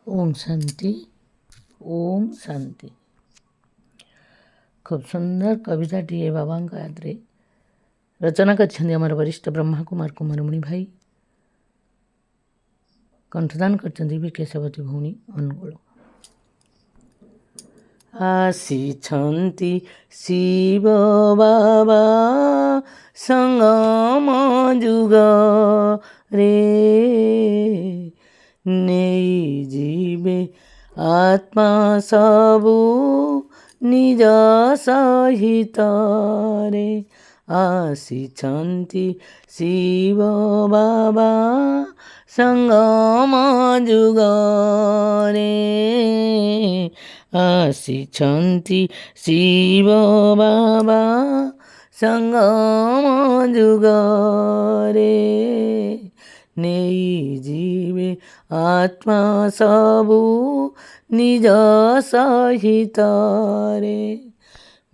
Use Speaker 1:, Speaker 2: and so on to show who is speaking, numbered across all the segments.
Speaker 1: ओम शांति। ओम शांति। खूब सुंदर कविता टीए बाबा आदरे रचना कर वरिष्ठ ब्रह्मा कुमार कुमारमणि भाई कंठदान कर केशवती भौणी अनुगुल। आसी शिव बाबा संगम जुग रे नहीं जीवे आत्मा सबु निज सहित रे। आसी शिव बाबा संगम जुग रे। आसी शिव बाबा संगम जुग रे नहीं जीवे आत्मा सबु निज सहित रे।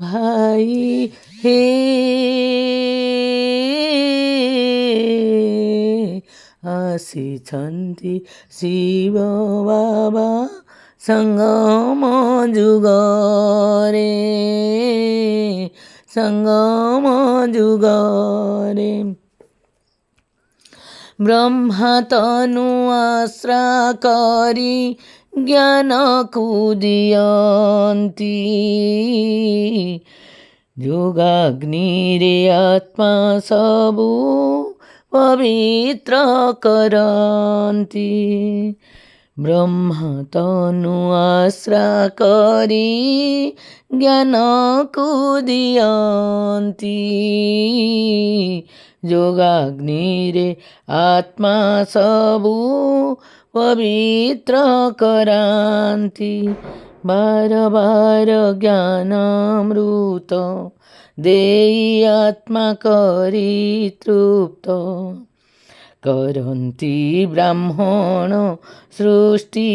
Speaker 1: भाई हे आसी शिव बाबा संगम जुग रे। संगम जुग रे। ब्रह्मा तनु आश्रा करी ज्ञान कुदियन्ति योगाग्नि रे आत्मा सबु पवित्र करन्ति। ब्रह्मा तनु आश्रा करी ज्ञान कुदियन्ति योगाग्नि रे आत्मा सबु पवित्र करान्ति। बार बार ज्ञानामृत देई आत्मा करी तृप्त करन्ति ब्राह्मण सृष्टि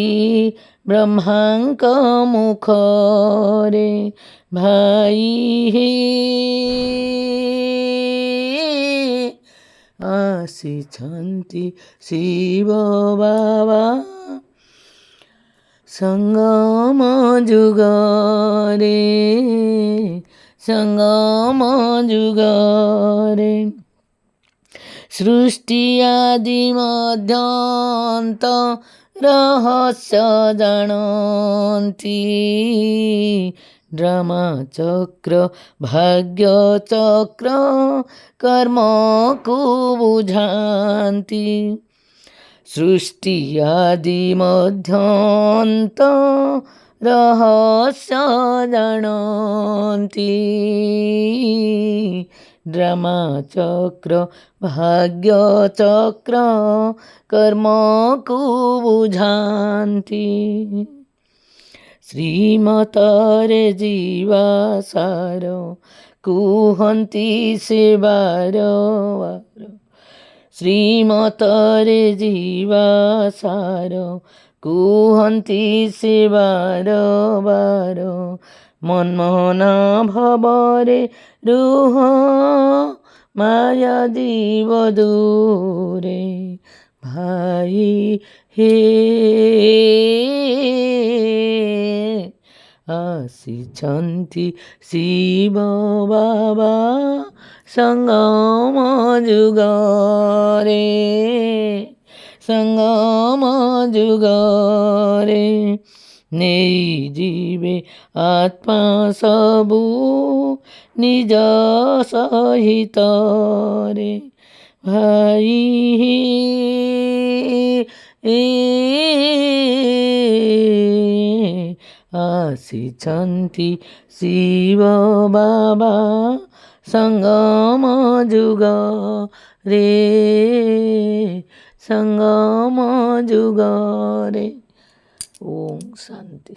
Speaker 1: ब्रह्मांक मुखरे। भाई हे आसी शिव बाबा संगम जुग रे। संगम जुग रे। सृष्टि आदि मध्यांत रहस्य जानन्ति ड्रामा चक्र भाग्य चक्र कर्म को बुझान्ति। सृष्टि आदि मध्यांत रहस्य जानन्ति ड्रामा चक्र भाग्य चक्र कर्म को बुझान्ति। श्रीमतरे जीवा सार कुहन्ति से बार बार। श्रीमतरे जीवा सार कुहन्ति से बार बार। मनमना भवरे रुह माया जीव दूरे। भाई हे आसी शिव बाबा संगम जुग रे। संगम जुग रे नहीं जीवे आत्मा सबु निज सहित रे। भाई आसी शिव बाबा संगम जुग रे। संगम जुग रे। ओम शांति।